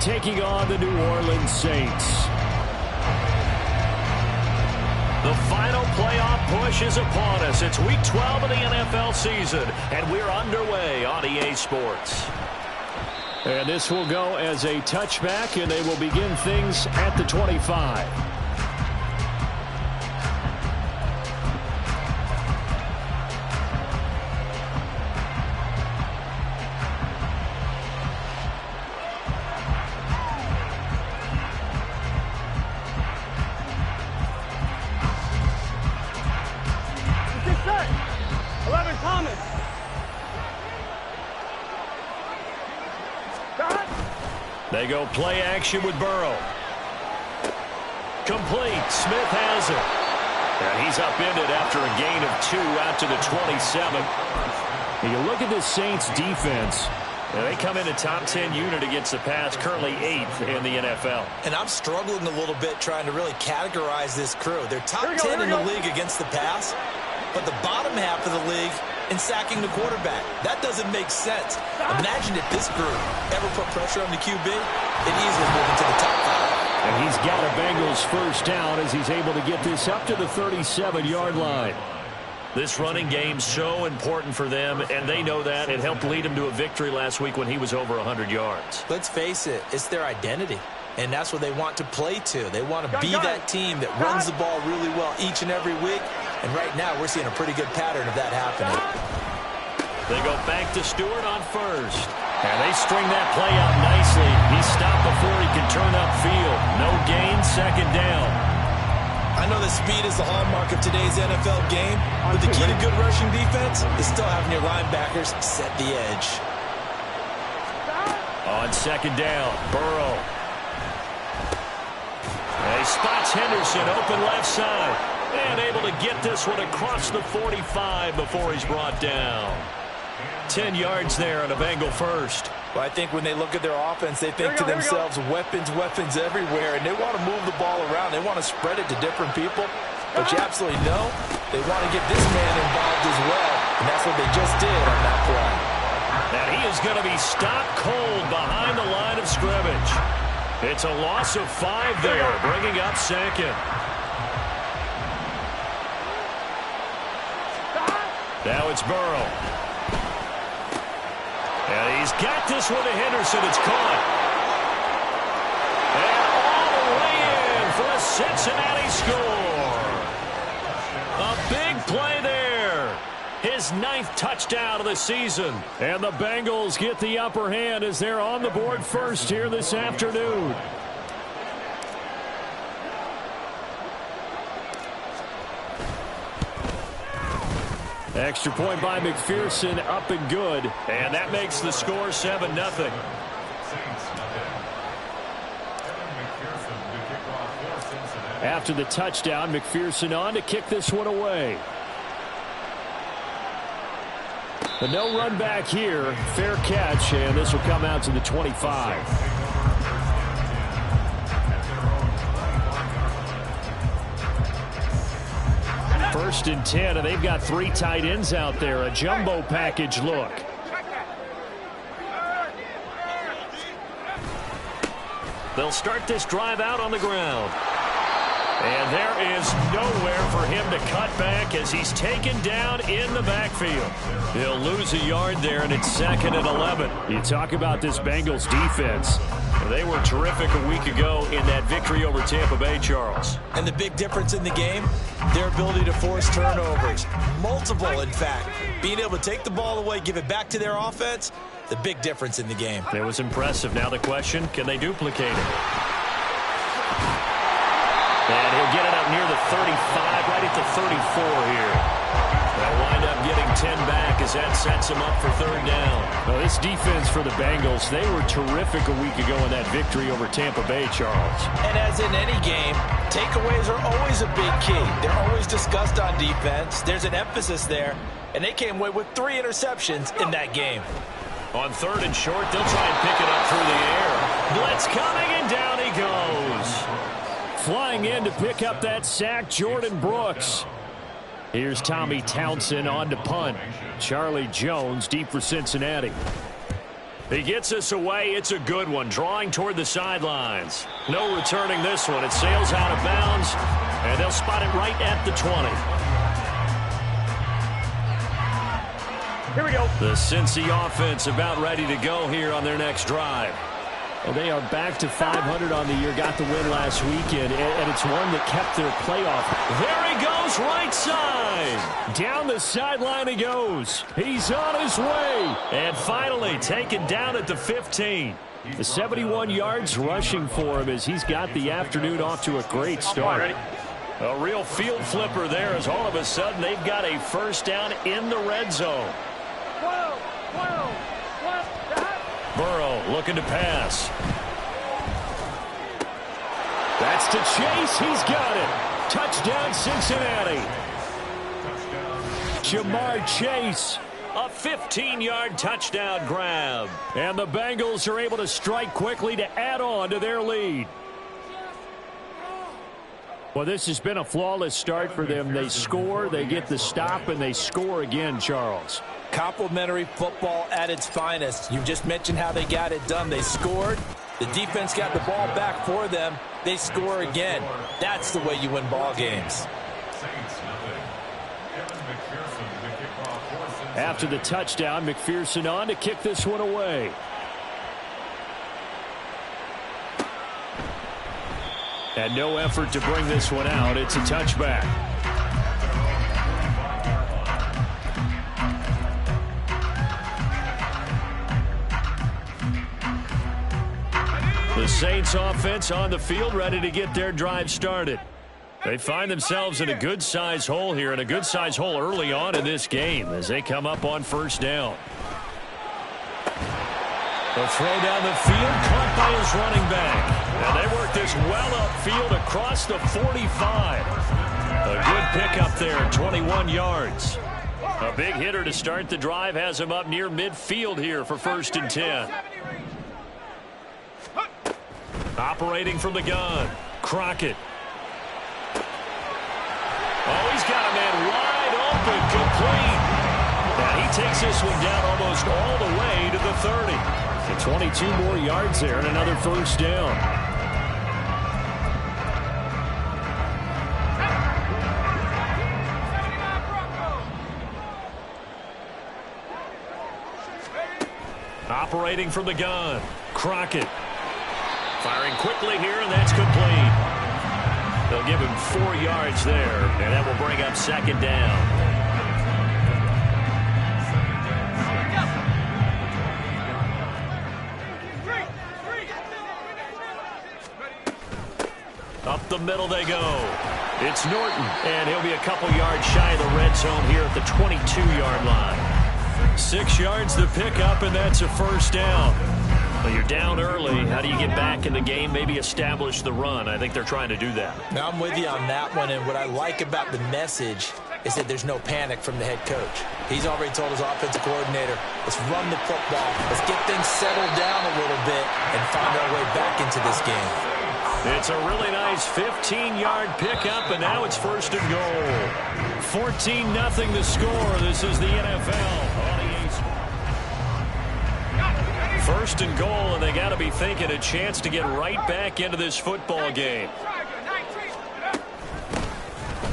taking on the New Orleans Saints. The final playoff push is upon us. It's Week 12 of the NFL season, and we're underway on EA Sports. And this will go as a touchback, and they will begin things at the 25. They go play action with Burrow. Complete. Smith has it. And he's upended after a gain of 2 out to the 27. You look at the Saints defense. They come in a top 10 unit against the pass, currently 8th in the NFL. And I'm struggling a little bit trying to really categorize this crew. They're top 10 in the league against the pass, but the bottom half of the league in sacking the quarterback. That doesn't make sense. Imagine if this group ever put pressure on the QB, it easily move into the top 5. And he's got a Bengals first down as he's able to get this up to the 37-yard line. This running game's so important for them, and they know that. It helped lead him to a victory last week when he was over 100 yards. Let's face it, it's their identity, and that's what they want to play to. They want to be that team that runs the ball really well each and every week, and right now we're seeing a pretty good pattern of that happening. They go back to Stewart on first. And they string that play out nicely. He stopped before he could turn upfield. No gain, second down. I know that speed is the hallmark of today's NFL game, but the key to good rushing defense is still having your linebackers set the edge. On second down, Burrow. And he spots Henderson open left side. And able to get this one across the 45 before he's brought down. 10 yards there on a Bengal first. Well, I think when they look at their offense, they think to themselves, weapons, weapons everywhere, and they want to move the ball around. They want to spread it to different people, but you absolutely know they want to get this man involved as well, and that's what they just did on that play. And he is going to be stopped cold behind the line of scrimmage. It's a loss of 5 there, bringing up second. Now it's Burrow. And he's got this one to Henderson. It's caught. And all the way in for a Cincinnati score. A big play there. His 9th touchdown of the season. And the Bengals get the upper hand as they're on the board first here this afternoon. Extra point by McPherson, up and good. And that makes the score 7-0. After the touchdown, McPherson on to kick this one away. The no run back here, fair catch, and this will come out to the 25. First and 10, and they've got 3 tight ends out there. A jumbo package look. They'll start this drive out on the ground. And there is nowhere for him to cut back as he's taken down in the backfield. He'll lose a yard there, and it's 2nd and 11. You talk about this Bengals defense. They were terrific a week ago in that victory over Tampa Bay, Charles. And the big difference in the game, their ability to force turnovers. Multiple, in fact. Being able to take the ball away, give it back to their offense, the big difference in the game. It was impressive. Now the question, can they duplicate it? And he'll get it up near the 35, right at the 34 here. They'll wind up getting 10 back as that sets them up for 3rd down. Well, this defense for the Bengals, they were terrific a week ago in that victory over Tampa Bay, Charles. And as in any game, takeaways are always a big key. They're always discussed on defense. There's an emphasis there, and they came away with 3 interceptions in that game. On 3rd and short, they'll try and pick it up through the air. Blitz coming, and down he goes. Flying in to pick up that sack, Jordan Brooks. Here's Tommy Townsend on to punt. Charlie Jones deep for Cincinnati. He gets us away. It's a good one, drawing toward the sidelines. No returning this one. It sails out of bounds, and they'll spot it right at the 20. Here we go. The Cincy offense about ready to go here on their next drive. Well, they are back to 500 on the year, got the win last weekend, and it's one that kept their playoff. There he goes, right side. Down the sideline he goes. He's on his way. And finally taken down at the 15. The 71 yards rushing for him as he's got the afternoon off to a great start. A real field flipper there as all of a sudden they've got a first down in the red zone. Burrow looking to pass. That's to Chase. He's got it. Touchdown, Cincinnati. Jamar Chase. A 15-yard touchdown grab. And the Bengals are able to strike quickly to add on to their lead. Well, this has been a flawless start for them. They score, they get the stop, and they score again, Charles. Complimentary football at its finest. You just mentioned how they got it done. They scored. The defense got the ball back for them. They score again. That's the way you win ball games. After the touchdown, McPherson on to kick this one away. And no effort to bring this one out. It's a touchback. The Saints offense on the field ready to get their drive started. They find themselves in a good-sized hole here, and a good-sized hole early on in this game as they come up on first down. The throw down the field, caught by his running back. And they work this well upfield across the 45. A good pickup there, 21 yards. A big hitter to start the drive has him up near midfield here for 1st and 10. Operating from the gun, Crockett. Oh, he's got a man wide open, complete. And he takes this one down almost all the way to the 30. And 22 more yards there and another first down. Operating from the gun, Crockett. Firing quickly here, and that's complete. They'll give him 4 yards there, and that will bring up 2nd down. Up the middle they go. It's Norton, and he'll be a couple yards shy of the red zone here at the 22-yard line. 6 yards to pick up, and that's a first down. Well, you're down early. How do you get back in the game, maybe establish the run? I think they're trying to do that. Now, I'm with you on that one, and what I like about the message is that there's no panic from the head coach. He's already told his offensive coordinator, let's run the football, let's get things settled down a little bit and find our way back into this game. It's a really nice 15-yard pickup, and now it's 1st and goal. 14-0 the score. This is the NFL. 1st and goal, and they got to be thinking a chance to get right back into this football game.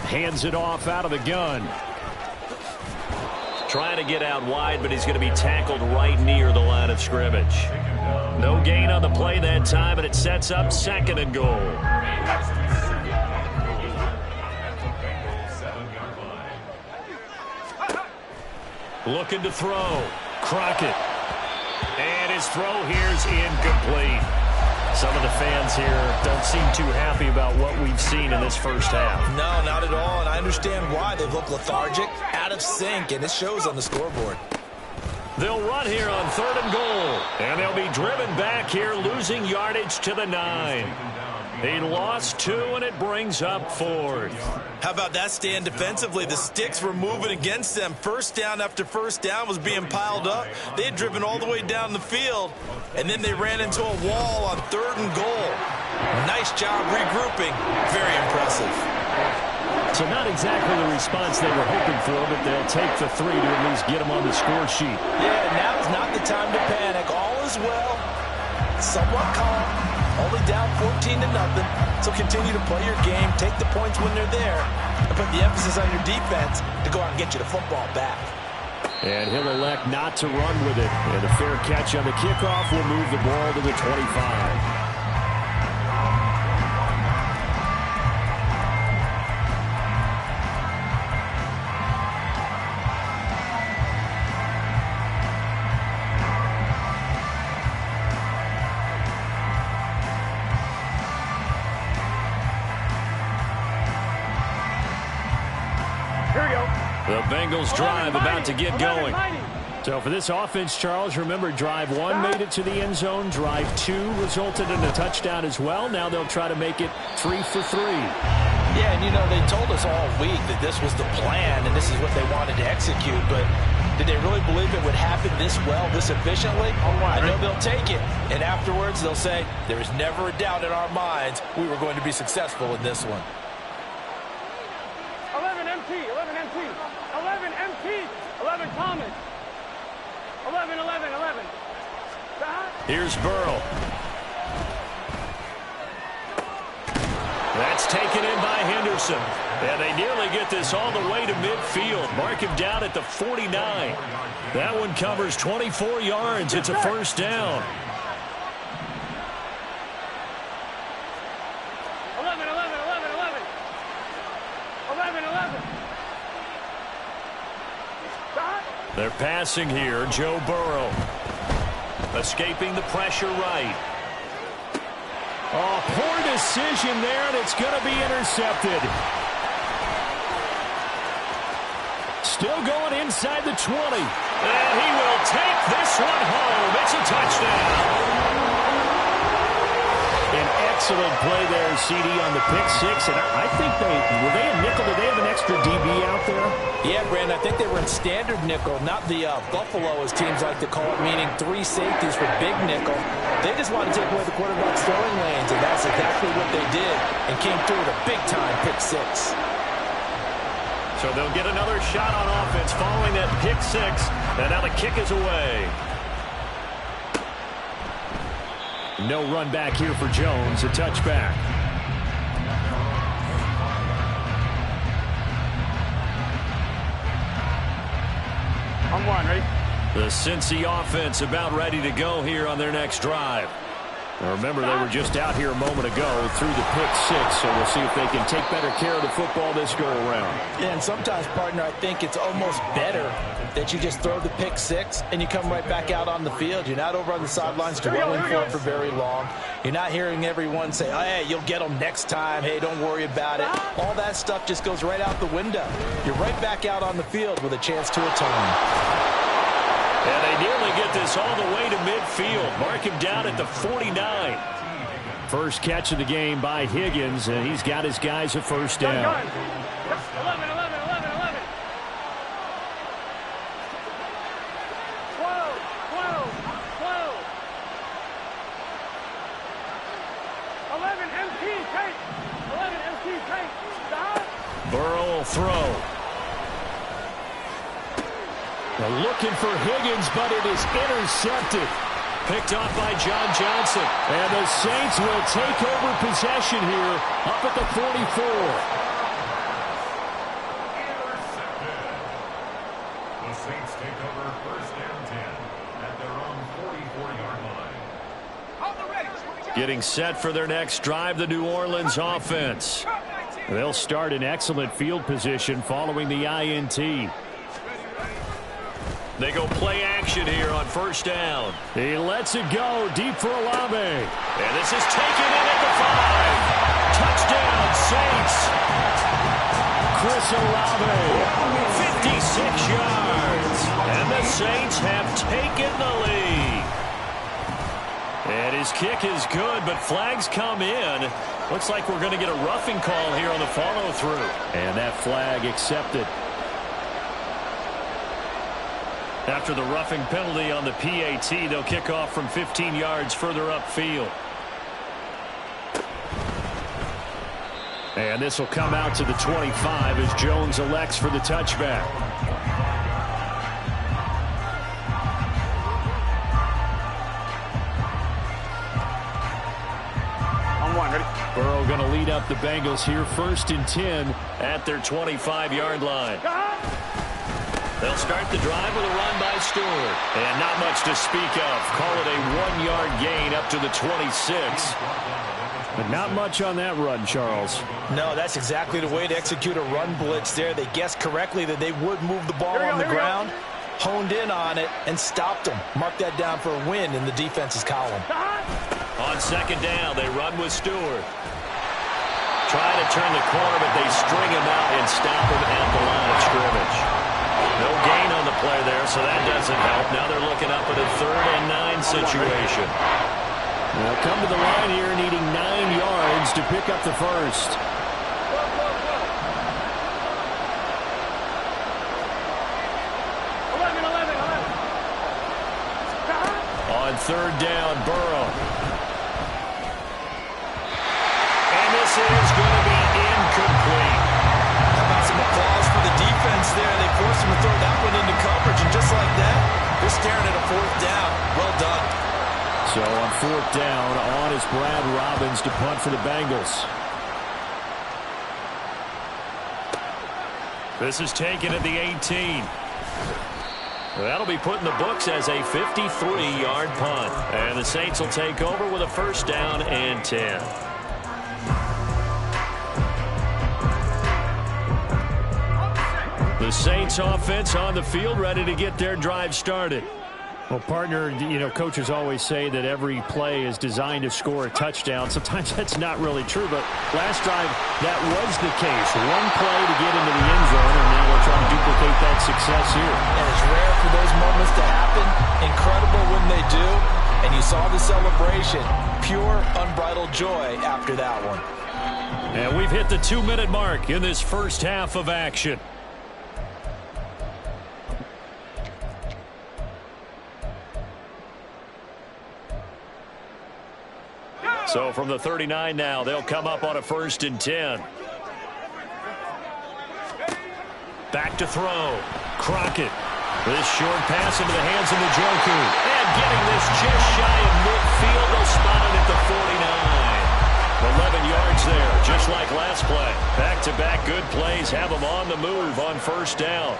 Hands it off out of the gun. Trying to get out wide, but he's going to be tackled right near the line of scrimmage. No gain on the play that time, and it sets up 2nd and goal. Looking to throw. Crockett. And his throw here's incomplete. Some of the fans here don't seem too happy about what we've seen in this first half. No, not at all, and I understand why. They look lethargic, out of sync, and it shows on the scoreboard. They'll run here on 3rd and goal. And they'll be driven back here, losing yardage to the 9. He lost 2, and it brings up 4th. How about that stand defensively? The sticks were moving against them. First down after first down was being piled up. They had driven all the way down the field, and then they ran into a wall on 3rd and goal. Nice job regrouping. Very impressive. So not exactly the response they were hoping for, but they'll take the 3 to at least get them on the score sheet. Yeah, now's not the time to panic. All is as well. Somewhat calm. Only down 14-0. So continue to play your game, take the points when they're there, and put the emphasis on your defense to go out and get you the football back. And he'll elect not to run with it. And a fair catch on the kickoff will move the ball to the 25. The Bengals drive about to get going. So for this offense, Charles, remember drive 1 made it to the end zone. Drive 2 resulted in a touchdown as well. Now they'll try to make it 3 for 3. Yeah, and you know, they told us all week that this was the plan and this is what they wanted to execute. But did they really believe it would happen this well, this efficiently? I know they'll take it. And afterwards they'll say, there is never a doubt in our minds we were going to be successful in this one. 11 MT, 11 MT, 11 MT, 11 Thomas, 11, 11, 11. Here's Burrow. That's taken in by Henderson. And they nearly get this all the way to midfield. Mark him down at the 49. That one covers 24 yards. It's a first down. 11, 11, 11, 11. 11, 11. They're passing here. Joe Burrow. Escaping the pressure right. Oh, poor decision there, and it's going to be intercepted. Still going inside the 20. And he will take this one home. It's a touchdown. An excellent play there, CD, on the pick six. And I think were they a nickel? Did they have an extra DB out there? Yeah, Brandon, I think they were in standard nickel, not the Buffalo, as teams like to call it, meaning 3 safeties for big nickel. They just wanted to take away the quarterback's throwing lanes, and that's exactly what they did, and came through with a big-time pick six. So they'll get another shot on offense following that pick six, and now the kick is away. No run back here for Jones, a touchback. On 1, ready? The Cincy offense about ready to go here on their next drive. Now remember, they were just out here a moment ago through the pick six, so we'll see if they can take better care of the football this go-around. Yeah, and sometimes, partner, I think it's almost better that you just throw the pick six and you come right back out on the field. You're not over on the sidelines dwelling for it for very long. You're not hearing everyone say, oh, hey, you'll get them next time. Hey, don't worry about it. All that stuff just goes right out the window. You're right back out on the field with a chance to atone. And they nearly get this all the way to midfield. Mark him down at the 49. First catch of the game by Higgins, and he's got his guys a first down. 11, 11, 11, 11. 12, 12, 12. 11 MT, take. 11 MT, take. Stop. Burrow will throw. They're looking for Higgins, but it is intercepted. Picked off by John Johnson. And the Saints will take over possession here up at the 44. The Saints take over first and 10 at their own 44-yard line. Getting set for their next drive, the New Orleans offense. They'll start in excellent field position following the INT. They go play action here on first down. He lets it go deep for Olave. And this is taken in at the 5. Touchdown, Saints. Chris Olave. 56 yards. And the Saints have taken the lead. And his kick is good, but flags come in. Looks like we're going to get a roughing call here on the follow-through. And that flag accepted. After the roughing penalty on the PAT, they'll kick off from 15 yards further upfield. And this will come out to the 25 as Jones elects for the touchback. Burrow going to lead up the Bengals here, 1st and 10 at their 25-yard line. They'll start the drive with a run by Stewart. And not much to speak of. Call it a 1-yard gain up to the 26. But not much on that run, Charles. No, that's exactly the way to execute a run blitz there. They guessed correctly that they would move the ball on the ground, honed in on it, and stopped them. Mark that down for a win in the defense's column. On 2nd down, they run with Stewart. Trying to turn the corner, but they string him out and stop him at the line of scrimmage. No gain on the play there, so that doesn't help. Now they're looking up at a 3rd and 9 situation. They'll come to the line here needing 9 yards to pick up the first. On 3rd down, Burrow. And this is going to be incomplete. How about some applause for the defense there? They forced him to throw that one into coverage, and just like that, they're staring at a 4th down. Well done. So on 4th down, on is Brad Robbins to punt for the Bengals. This is taken at the 18. That'll be put in the books as a 53-yard punt. And the Saints will take over with a 1st down and 10. The Saints offense on the field, ready to get their drive started. Well, partner, coaches always say that every play is designed to score a touchdown. Sometimes that's not really true, but last drive, that was the case. One play to get into the end zone, and now we're trying to duplicate that success here. And it's rare for those moments to happen. Incredible when they do. And you saw the celebration. Pure, unbridled joy after that one. And we've hit the 2-minute mark in this first half of action. So from the 39 now, they'll come up on a 1st and 10. Back to throw. Crockett. This short pass into the hands of Njoku. And getting this just shy of midfield. They'll spot it at the 49. 11 yards there, just like last play. Back-to-back good plays have them on the move on 1st down.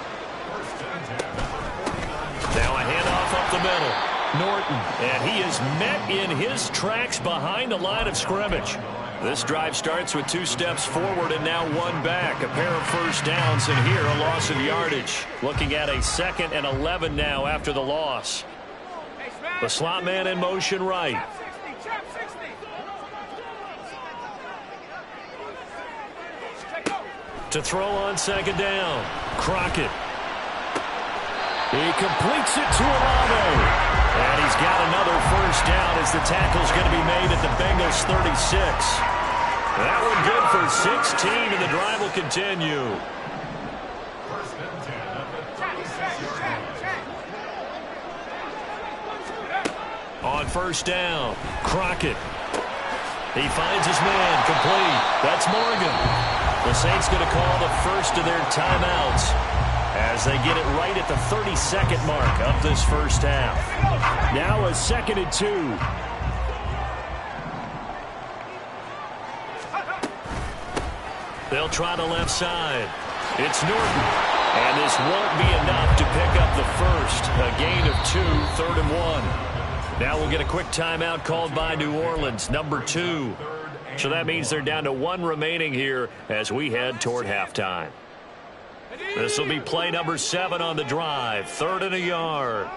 Now a handoff up the middle. Norton, and he is met in his tracks behind the line of scrimmage. This drive starts with 2 steps forward and now 1 back. A pair of 1st downs, and here a loss of yardage. Looking at a 2nd and 11 now after the loss. The slot man in motion right. To throw on 2nd down. Crockett. He completes it to Olave. And he's got another 1st down as the tackle's going to be made at the Bengals 36. That one good for 16, and the drive will continue. 1st and 10 at the 26-yard line. On 1st down, Crockett. He finds his man, complete. That's Morgan. The Saints going to call the first of their timeouts as they get it right at the 32nd mark of this first half. Now a 2nd and 2. They'll try the left side. It's Norton. And this won't be enough to pick up the first. A gain of 2, 3rd and 1. Now we'll get a quick timeout called by New Orleans, number 2. So that means they're down to 1 remaining here as we head toward halftime. This will be play number 7 on the drive. 3rd and a yard.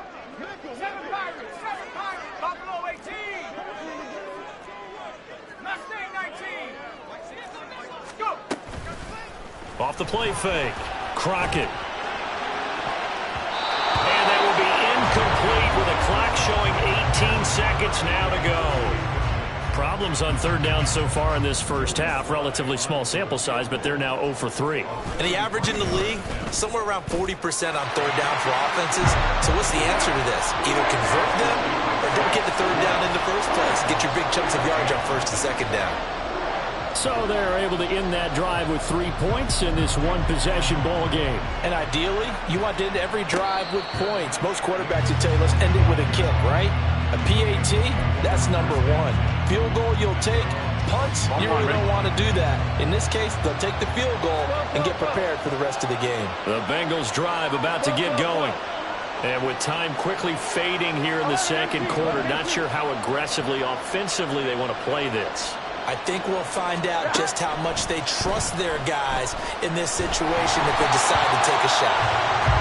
Off the play fake. Crockett. And that will be incomplete with a clock showing 18 seconds now to go. Problems on 3rd down so far in this first half. Relatively small sample size, but they're now 0 for 3. And the average in the league, somewhere around 40% on 3rd down for offenses. So what's the answer to this? Either convert them or don't get the 3rd down in the first place. Get your big chunks of yards on 1st and 2nd down. So they're able to end that drive with 3 points in this one-possession ball game. And ideally, you want to end every drive with points. Most quarterbacks would tell you, let's end it with a kick, right? A PAT, that's number 1. field goal, you'll take. Punts, you really don't want to do that. In this case, they'll take the field goal and get prepared for the rest of the game. The Bengals drive about to get going. And with time quickly fading here in the second quarter, not sure how aggressively, offensively they want to play this. I think we'll find out just how much they trust their guys in this situation if they decide to take a shot.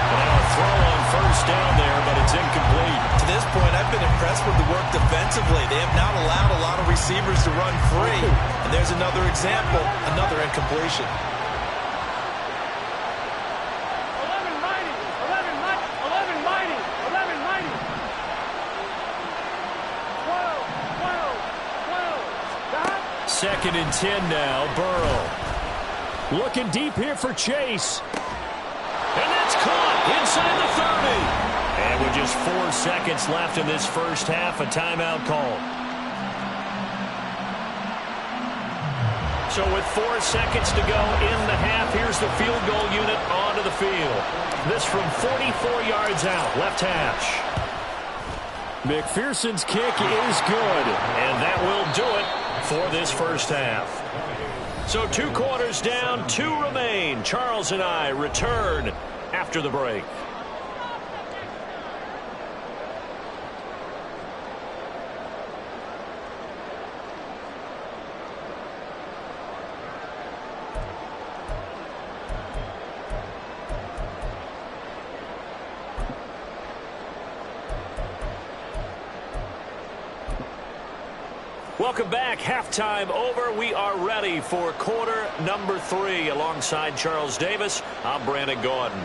And now a throw on first down there, but it's incomplete. To this point, I've been impressed with the work defensively. They have not allowed a lot of receivers to run free. And there's another example, another incompletion. 11 mighty, 11 mighty, 11 mighty, 11 mighty. 12, 12, 12. Stop. Second and 10 now, Burrow. Looking deep here for Chase. And that's caught inside the 30. And with just 4 seconds left in this first half, a timeout call. So with 4 seconds to go in the half, here's the field goal unit onto the field. This from 44 yards out, left hash. McPherson's kick is good. And that will do it for this first half. So 2 quarters down, 2 remain. Charles and I return after the break. Welcome back. Halftime over. We are ready for quarter number 3. Alongside Charles Davis, I'm Brandon Gordon.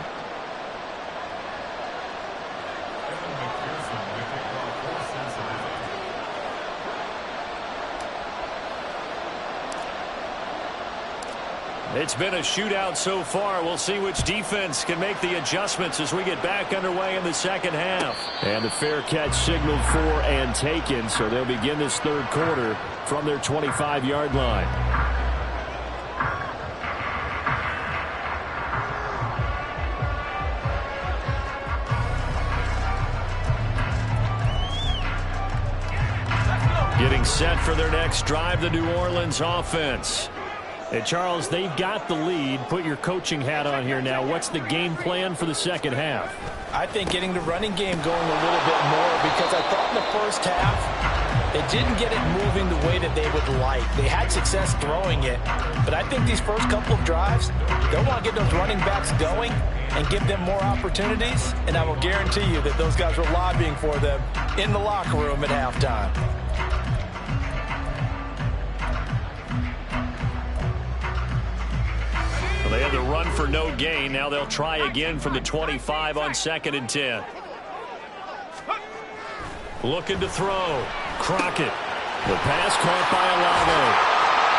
It's been a shootout so far. We'll see which defense can make the adjustments as we get back underway in the second half. And the fair catch signaled for and taken, so they'll begin this third quarter from their 25-yard line. Getting set for their next drive, the New Orleans offense. And Charles, they've got the lead. Put your coaching hat on here now. What's the game plan for the second half? I think getting the running game going a little bit more, because I thought in the first half they didn't get it moving the way that they would like. They had success throwing it, but I think these first couple of drives, they'll want to get those running backs going and give them more opportunities, and I will guarantee you that those guys were lobbying for them in the locker room at halftime. They had the run for no gain. Now they'll try again from the 25 on 2nd and 10. Looking to throw. Crockett. The pass caught by Olave.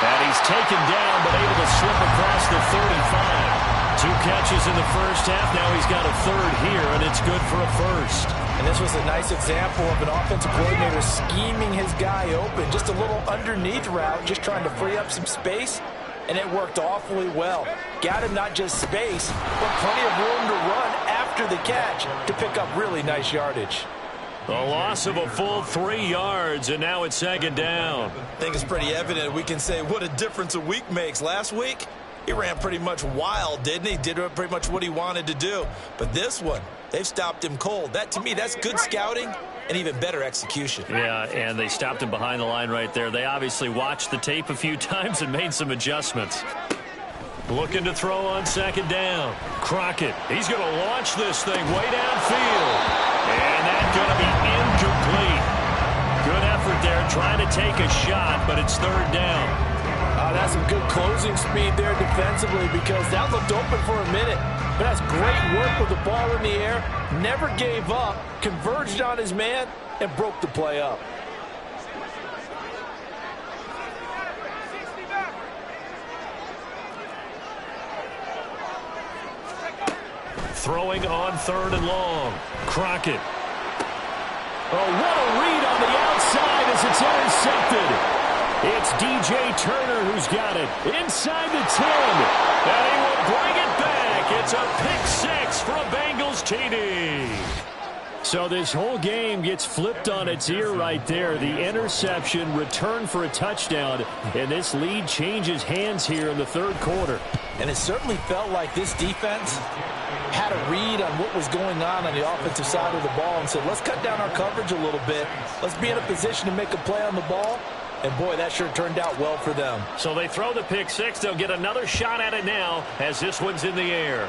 And he's taken down but able to slip across the 35. 2 catches in the first half. Now he's got a third here, and it's good for a first. And this was a nice example of an offensive coordinator scheming his guy open. Just a little underneath route, just trying to free up some space. And it worked awfully well. Got him not just space, but plenty of room to run after the catch to pick up really nice yardage. The loss of a full 3 yards, and now it's 2nd down. I think it's pretty evident we can say what a difference a week makes. Last week, he ran pretty much wild, didn't he? Did pretty much what he wanted to do. But this one, they've stopped him cold. That, to me, that's good scouting and even better execution. Yeah, and they stopped him behind the line right there. They obviously watched the tape a few times and made some adjustments. Looking to throw on 2nd down. Crockett, he's going to launch this thing way downfield. And that's going to be incomplete. Good effort there, trying to take a shot, but it's 3rd down. That's some good closing speed there defensively, because that looked open for a minute. But that's great work with the ball in the air. Never gave up, converged on his man, and broke the play up. Throwing on 3rd and long. Crockett. Oh, what a read on the outside as it's intercepted. It's DJ Turner who's got it inside the 10. And he will bring it back. It's a pick 6 for a Bengals TD. So this whole game gets flipped on its ear right there. The interception, return for a touchdown, and this lead changes hands here in the third quarter. And it certainly felt like this defense had a read on what was going on the offensive side of the ball and said, let's cut down our coverage a little bit. Let's be in a position to make a play on the ball. And, boy, that sure turned out well for them. So they throw the pick six. They'll get another shot at it now as this one's in the air.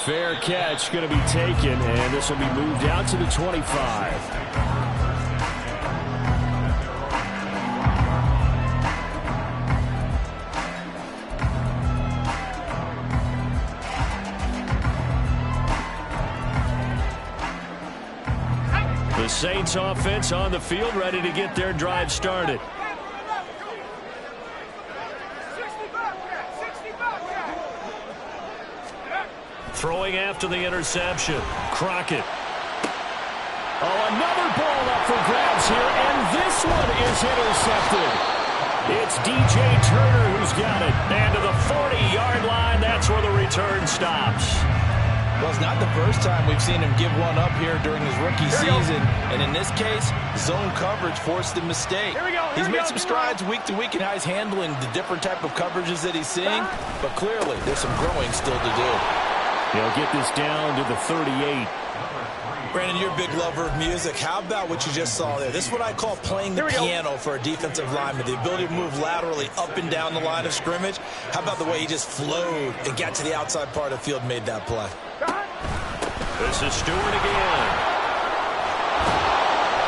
Fair catch going to be taken, and this will be moved out to the 25. The Saints offense on the field, ready to get their drive started. Throwing after the interception. Crockett. Oh, another ball up for grabs here, and this one is intercepted. It's DJ Turner who's got it. And to the 40-yard line, that's where the return stops. Well, it's not the first time we've seen him give one up here during his rookie season. And in this case, zone coverage forced the mistake. He's made some strides week to week in how he's handling the different type of coverages that he's seeing. But clearly, there's some growing still to do. They'll get this down to the 38. Brandon, you're a big lover of music. How about what you just saw there? This is what I call playing the piano for a defensive lineman. The ability to move laterally up and down the line of scrimmage. How about the way he just flowed and got to the outside part of the field and made that play? This is Stewart again.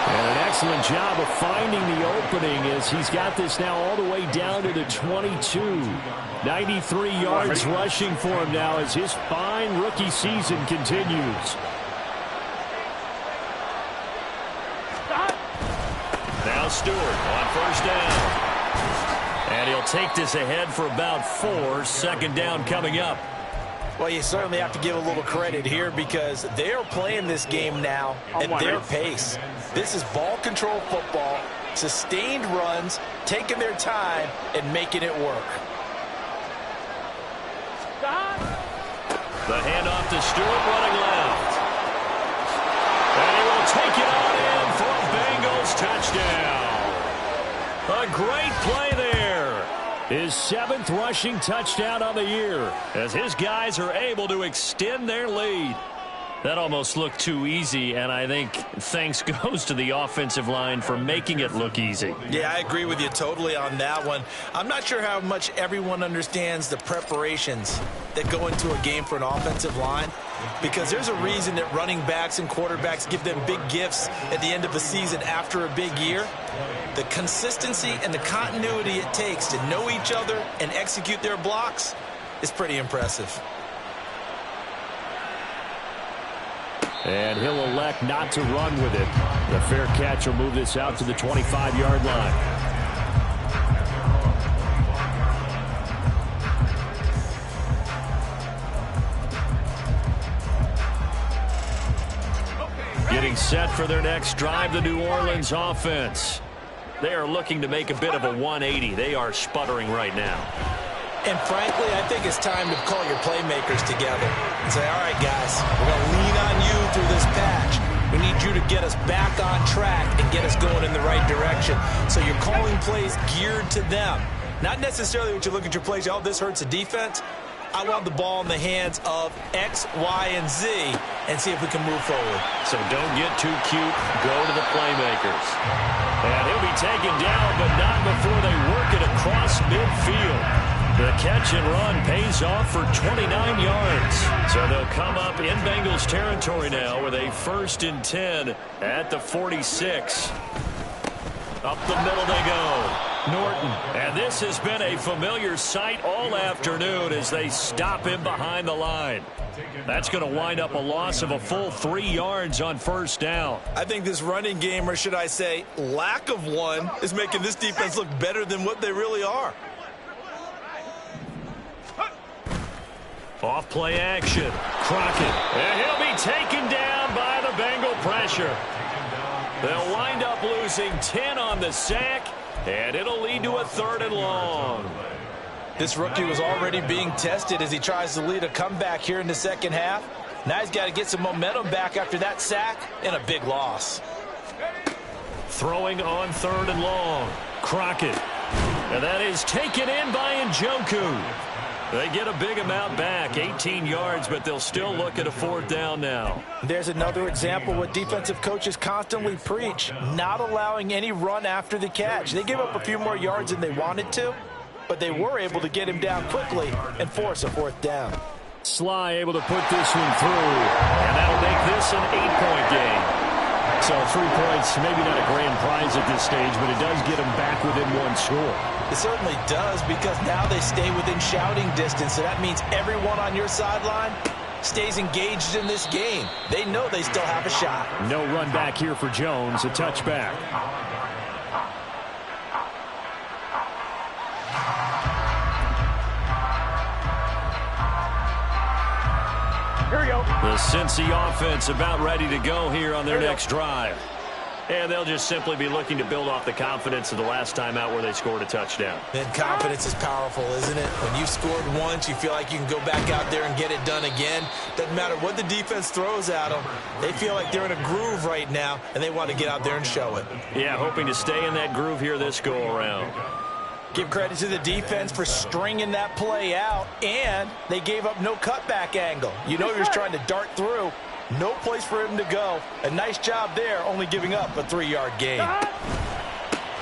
And an excellent job of finding the opening as he's got this now all the way down to the 22. 93 yards rushing for him now as his fine rookie season continues. Now Stewart on first down. And he'll take this ahead for about 4. Second down coming up. Well, you certainly have to give a little credit here because they are playing this game now at their pace. This is ball control football, sustained runs, taking their time, and making it work. The handoff to Stewart running left. And he will take it on in for a Bengals touchdown. A great play there. His 7th rushing touchdown on the year as his guys are able to extend their lead. That almost looked too easy, and I think thanks goes to the offensive line for making it look easy. Yeah, I agree with you totally on that one. I'm not sure how much everyone understands the preparations that go into a game for an offensive line, because there's a reason that running backs and quarterbacks give them big gifts at the end of the season after a big year. The consistency and the continuity it takes to know each other and execute their blocks is pretty impressive. And he'll elect not to run with it. The fair catch will move this out to the 25-yard line. Getting set for their next drive, the New Orleans offense. They are looking to make a bit of a 180. They are sputtering right now. And frankly, I think it's time to call your playmakers together and say, all right, guys, we're going to lean on you through this patch. We need you to get us back on track and get us going in the right direction. So you're calling plays geared to them. Not necessarily what you look at your plays, oh, this hurts the defense. I want the ball in the hands of X, Y, and Z and see if we can move forward. So don't get too cute. Go to the playmakers. And he'll be taken down, but not before they work it across midfield. The catch and run pays off for 29 yards. So they'll come up in Bengals territory now with a 1st and 10 at the 46. Up the middle they go. Norton. And this has been a familiar sight all afternoon as they stop him behind the line. That's going to wind up a loss of a full 3 yards on first down. I think this running game, or should I say lack of one, is making this defense look better than what they really are. Off play action. Crockett. And he'll be taken down by the Bengal pressure. They'll wind up losing 10 on the sack, and it'll lead to a 3rd and long. This rookie was already being tested as he tries to lead a comeback here in the second half. Now he's got to get some momentum back after that sack and a big loss. Throwing on 3rd and long. Crockett. And that is taken in by Njoku. They get a big amount back, 18 yards, but they'll still look at a 4th down now. There's another example what defensive coaches constantly preach, not allowing any run after the catch. They gave up a few more yards than they wanted to, but they were able to get him down quickly and force a 4th down. Sly able to put this one through, and that'll make this an 8-point game. So 3 points, maybe not a grand prize at this stage, but it does get them back within 1 score. It certainly does, because now they stay within shouting distance, so that means everyone on your sideline stays engaged in this game. They know they still have a shot. No run back here for Jones, a touchback. Here we go. The Cincy offense about ready to go here on their next drive. And they'll just simply be looking to build off the confidence of the last time out where they scored a touchdown. And confidence is powerful, isn't it? When you've scored once, you feel like you can go back out there and get it done again. Doesn't matter what the defense throws at them. They feel like they're in a groove right now, and they want to get out there and show it. Yeah, hoping to stay in that groove here this go-around. Give credit to the defense for stringing that play out, and they gave up no cutback angle. You know he was trying to dart through. No place for him to go. A nice job there, only giving up a 3-yard gain.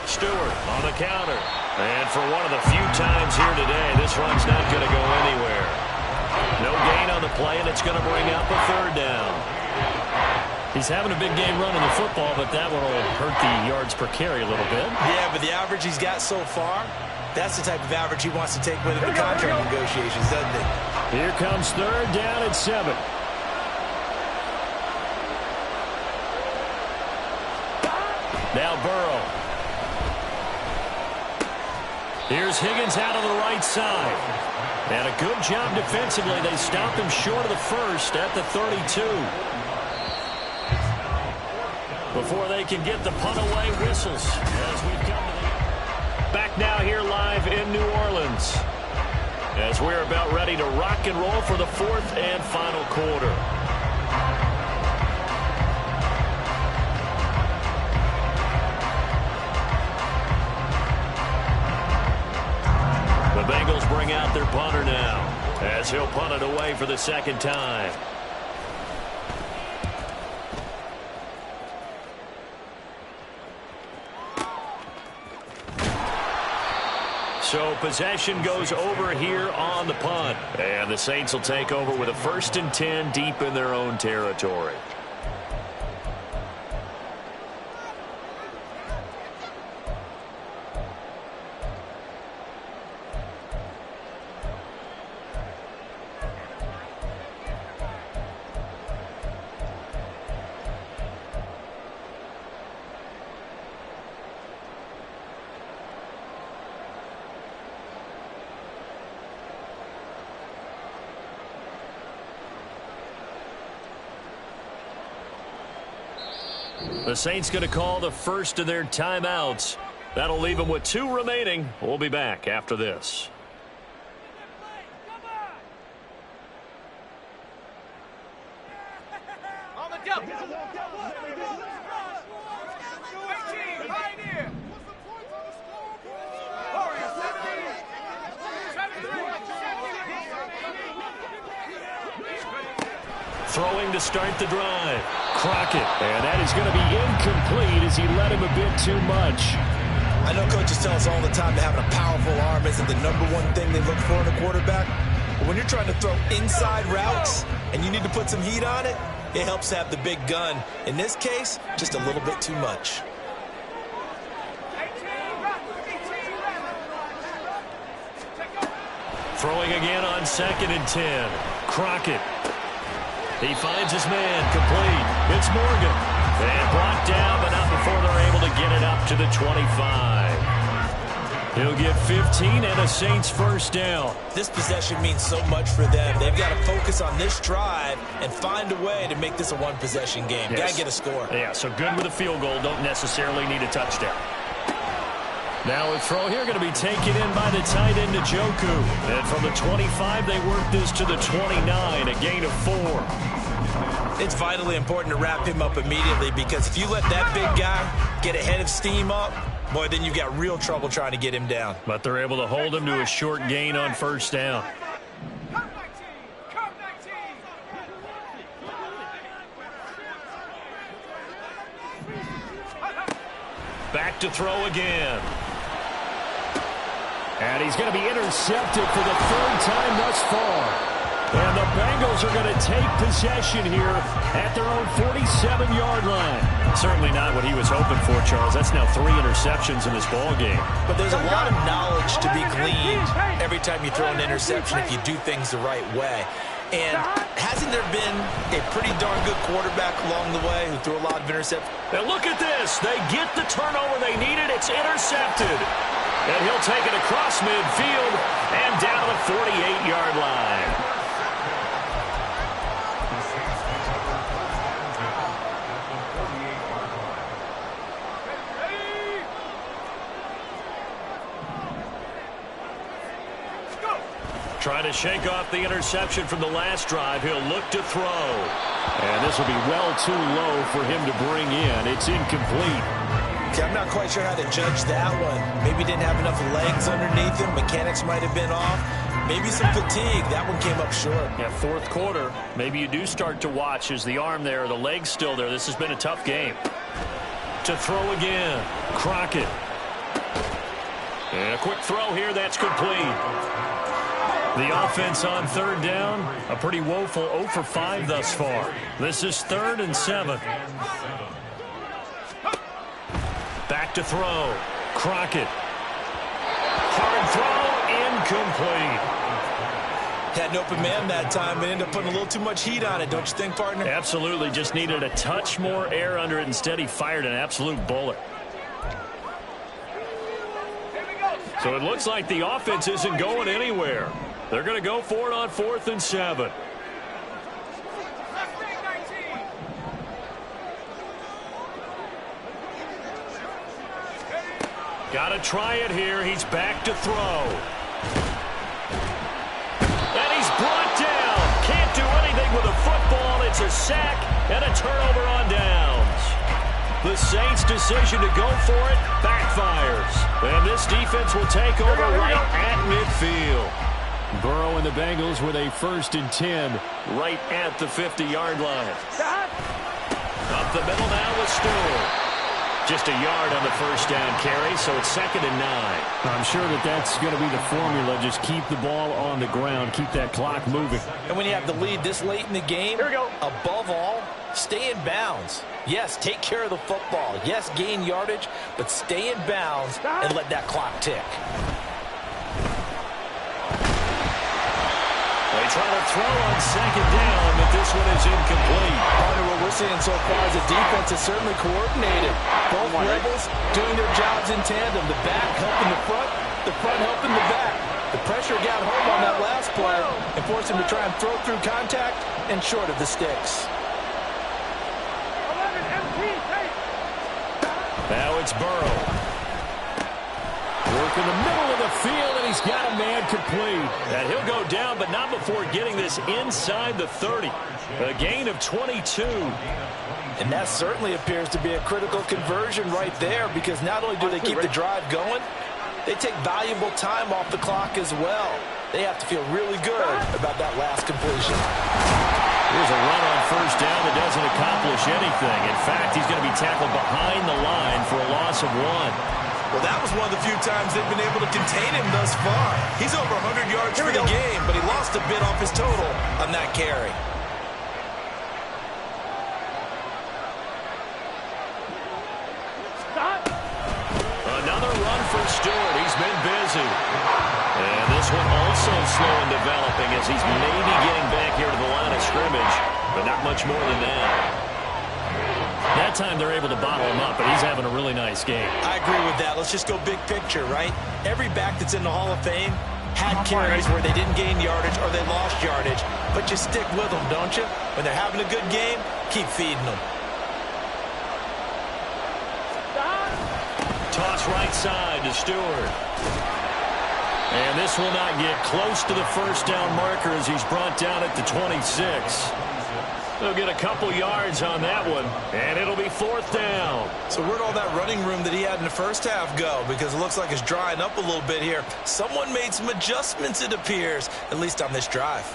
Stewart on the counter. And for one of the few times here today, this run's not going to go anywhere. No gain on the play, and it's going to bring up a 3rd down. He's having a big game running the football, but that one will hurt the yards per carry a little bit. Yeah, but the average he's got so far, that's the type of average he wants to take with him in contract negotiations, doesn't he? Here comes 3rd down at 7. Now Burrow. Here's Higgins out on the right side. And a good job defensively. They stopped him short of the first at the 32. Before they can get the punt away, whistles. As we come to the... Back now here live in New Orleans. As we're about ready to rock and roll for the 4th and final quarter. The Bengals bring out their punter now, as he'll punt it away for the 2nd time. So possession goes over here on the punt. And the Saints will take over with a 1st and 10 deep in their own territory. The Saints going to call the first of their timeouts. That'll leave them with 2 remaining. We'll be back after this. On the jump. Throwing to start the drive. Crockett. And that is going to be incomplete as he let him a bit too much. I know coaches tell us all the time that having a powerful arm isn't the #1 thing they look for in a quarterback. But when you're trying to throw inside routes and you need to put some heat on it, it helps to have the big gun. In this case, just a little bit too much. Throwing again on 2nd and 10. Crockett. He finds his man, complete. It's Morgan. And brought down, but not before they're able to get it up to the 25. He'll get 15 and a Saints 1st down. This possession means so much for them. They've got to focus on this drive and find a way to make this a 1-possession game. Yes. Got to get a score. Yeah, so good with a field goal. Don't necessarily need a touchdown. Now a throw here going to be taken in by the tight end Njoku. And from the 25, they work this to the 29, a gain of 4. It's vitally important to wrap him up immediately, because if you let that big guy get a head of steam up, boy, then you've got real trouble trying to get him down. But they're able to hold him to a short gain on first down. Back to throw again. And he's going to be intercepted for the third time thus far. And the Bengals are going to take possession here at their own 47-yard line. Certainly not what he was hoping for, Charles. That's now 3 interceptions in this ball game. But there's a lot of knowledge to be gleaned every time you throw an interception if you do things the right way. And hasn't there been a pretty darn good quarterback along the way who threw a lot of interceptions? And look at this. They get the turnover they needed. It's intercepted. And he'll take it across midfield and down to the 48-yard line. Trying to shake off the interception from the last drive. He'll look to throw. And this will be well too low for him to bring in. It's incomplete. Okay, I'm not quite sure how to judge that one. Maybe didn't have enough legs underneath him. Mechanics might have been off. Maybe some fatigue. That one came up short. Yeah, fourth quarter. Maybe you do start to watch as the arm there, the leg's still there. This has been a tough game. To throw again. Crockett. And a quick throw here. That's complete. The offense on third down, a pretty woeful 0 for 5 thus far. This is 3rd and 7. Back to throw. Crockett. Hard throw, incomplete. Had an open man that time and ended up putting a little too much heat on it, don't you think, partner? Absolutely, just needed a touch more air under it. Instead, he fired an absolute bullet. So it looks like the offense isn't going anywhere. They're going to go for it on 4th and 7. Got to try it here. He's back to throw. And he's brought down. Can't do anything with a football. It's a sack and a turnover on downs. The Saints' decision to go for it backfires. And this defense will take over right at midfield. Burrow and the Bengals with a 1st and 10. Right at the 50-yard line. Up the middle now with Stewart. Just a yard on the first down carry, so it's 2nd and 9. I'm sure that's going to be the formula. Just keep the ball on the ground. Keep that clock moving. And when you have the lead this late in the game, above all, stay in bounds. Yes, take care of the football. Yes, gain yardage, but stay in bounds and let that clock tick. They try to throw on 2nd down, but this one is incomplete. Partner, what we're seeing so far is the defense is certainly coordinated. Both levels doing their jobs in tandem. The back helping the front helping the back. The pressure got home on that last play and forced him to try and throw through contact and short of the sticks. Now it's Burrow. Work in the middle of the field, and he's got a man complete. And he'll go down, but not before getting this inside the 30. A gain of 22. And that certainly appears to be a critical conversion right there, because not only do they keep the drive going, they take valuable time off the clock as well. They have to feel really good about that last completion. Here's a run on first down that doesn't accomplish anything. In fact, he's going to be tackled behind the line for a loss of 1. Well, that was one of the few times they've been able to contain him thus far. He's over 100 yards for the game, but he lost a bit off his total on that carry. Another run for Stewart. He's been busy. And this one also slow in developing as he's maybe getting back here to the line of scrimmage, but not much more than that. That time they're able to bottle him up, but he's having a really nice game. I agree with that. Let's just go big picture, right? Every back that's in the Hall of Fame had carries where they didn't gain yardage or they lost yardage, but you stick with them, don't you? When they're having a good game, keep feeding them. Toss right side to Stewart. And this will not get close to the first down marker as he's brought down at the 26. They'll get a couple yards on that one, and it'll be 4th down. So where'd all that running room that he had in the first half go? Because it looks like it's drying up a little bit here. Someone made some adjustments, it appears, at least on this drive.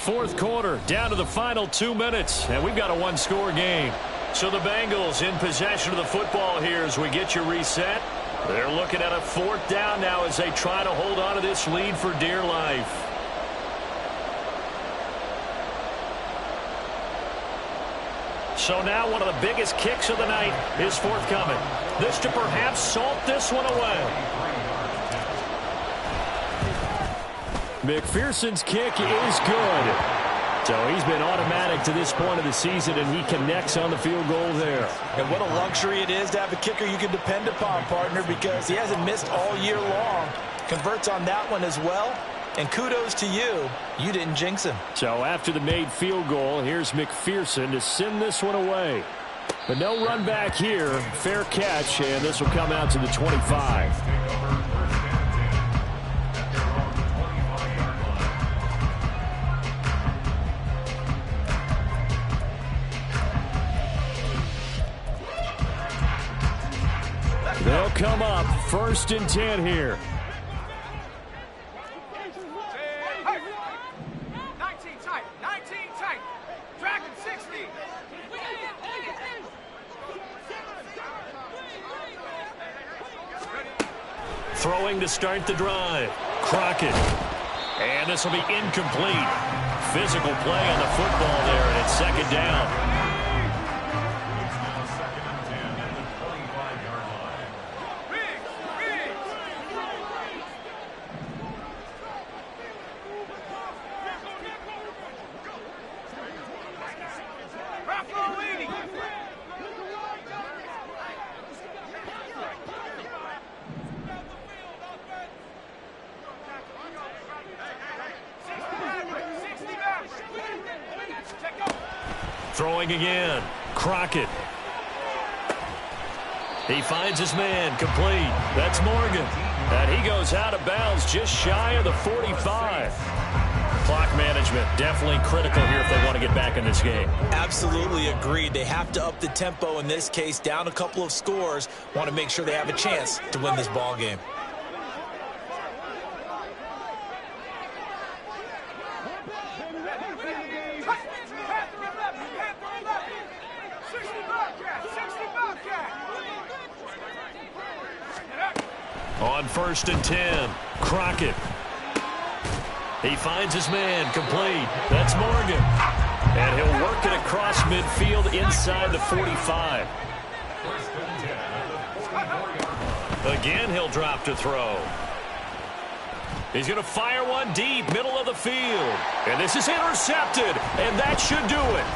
Fourth quarter, down to the final 2 minutes, and we've got a one-score game. So the Bengals in possession of the football here as we get you reset. They're looking at a 4th down now as they try to hold on to this lead for dear life. So now one of the biggest kicks of the night is forthcoming. This to perhaps salt this one away. McPherson's kick is good. So he's been automatic to this point of the season, and he connects on the field goal there. And what a luxury it is to have a kicker you can depend upon, partner, because he hasn't missed all year long. Converts on that one as well. And kudos to you. You didn't jinx him. So after the made field goal, here's McPherson to send this one away. But no run back here. Fair catch, and this will come out to the 25. They'll come up 1st and 10 here. 19 tight. 19 tight. Dragon 60. Throwing to start the drive. Crockett. And this will be incomplete. Physical play on the football there, and it's 2nd down. Throwing again. Crockett. He finds his man. Complete. That's Morgan. And he goes out of bounds just shy of the 45. Clock management definitely critical here if they want to get back in this game. Absolutely agreed. They have to up the tempo in this case. Down a couple of scores. Want to make sure they have a chance to win this ball game. On 1st and 10, Crockett. He finds his man. Complete. That's Morgan. And he'll work it across midfield inside the 45. Again, he'll drop to throw. He's going to fire one deep, middle of the field. And this is intercepted, and that should do it.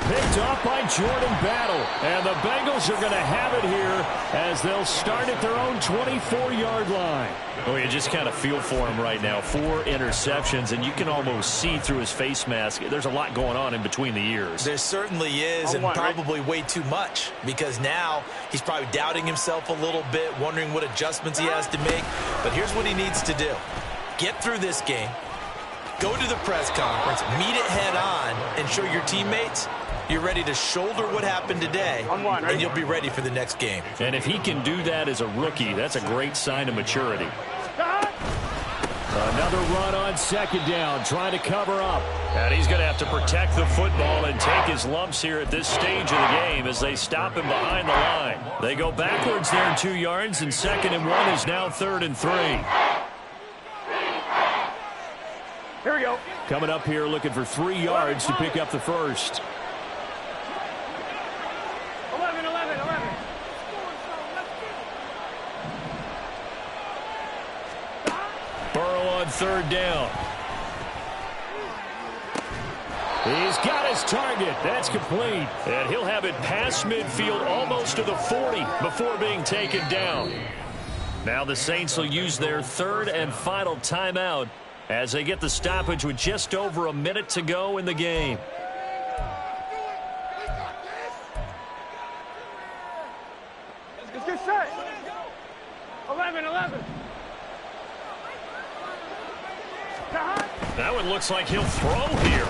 Picked off by Jordan Battle. And the Bengals are going to have it here as they'll start at their own 24-yard line. Well, you just kind of feel for him right now. 4 interceptions, and you can almost see through his face mask. There's a lot going on in between the ears. There certainly is, and probably way too much, because now he's probably doubting himself a little bit, wondering what adjustments he has to make. But here's what he needs to do. Get through this game, go to the press conference, meet it head on, and show your teammates you're ready to shoulder what happened today, and you'll be ready for the next game. And if he can do that as a rookie, that's a great sign of maturity. Another run on 2nd down, trying to cover up. And he's going to have to protect the football and take his lumps here at this stage of the game as they stop him behind the line. They go backwards there 2 yards, and 2nd and 1 is now 3rd and 3. Here we go. Coming up here looking for 3 yards to pick up the first. 11, 11, 11. Burrow on 3rd down. He's got his target. That's complete. And he'll have it past midfield almost to the 40 before being taken down. Now the Saints will use their third and final timeout as they get the stoppage with just over a minute to go in the game. Let's get set. 11. That one looks like he'll throw here.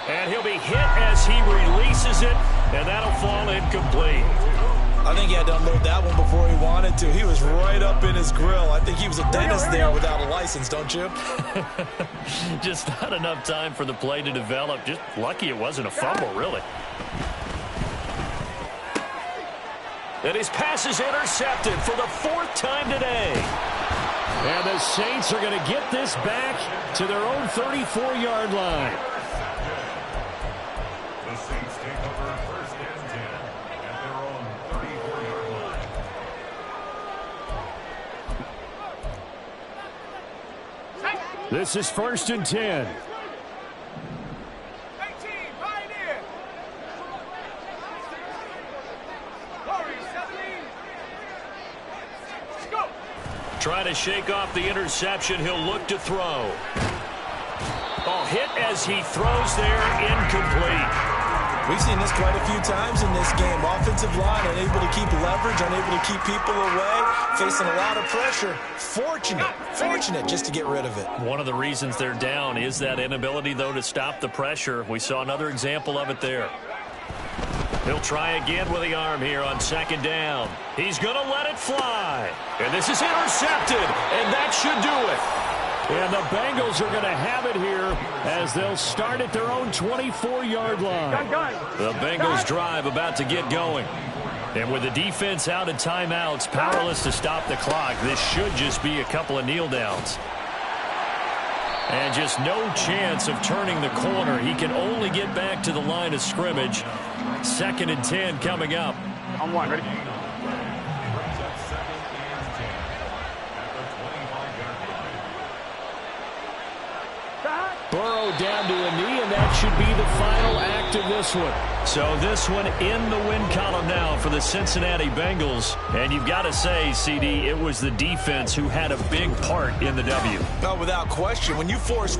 And he'll be hit as he releases it, and that'll fall incomplete. I think he had to unload that one before he wanted to. He was right up in his grill. I think he was a dentist there without a license, don't you? Just not enough time for the play to develop. Just lucky it wasn't a fumble, really. And his pass is intercepted for the 4th time today. And the Saints are going to get this back to their own 34-yard line. The Saints take over first and 10 at their own 34-yard line. This is 1st and 10. Trying to shake off the interception. He'll look to throw. Oh, hit as he throws there, incomplete. We've seen this quite a few times in this game. Offensive line unable to keep leverage, unable to keep people away, facing a lot of pressure. Fortunate just to get rid of it. One of the reasons they're down is that inability, though, to stop the pressure. We saw another example of it there. He'll try again with the arm here on 2nd down. He's going to let it fly. And this is intercepted, and that should do it. And the Bengals are going to have it here as they'll start at their own 24-yard line. The Bengals drive about to get going. And with the defense out of timeouts, powerless to stop the clock, this should just be a couple of kneel downs. And just no chance of turning the corner. He can only get back to the line of scrimmage. 2nd and 10 coming up. On 1, ready? Burrow down to a knee, and that should be the final act of this one. So this one in the win column now for the Cincinnati Bengals. And you've got to say, CD, it was the defense who had a big part in the W. No, without question. When you force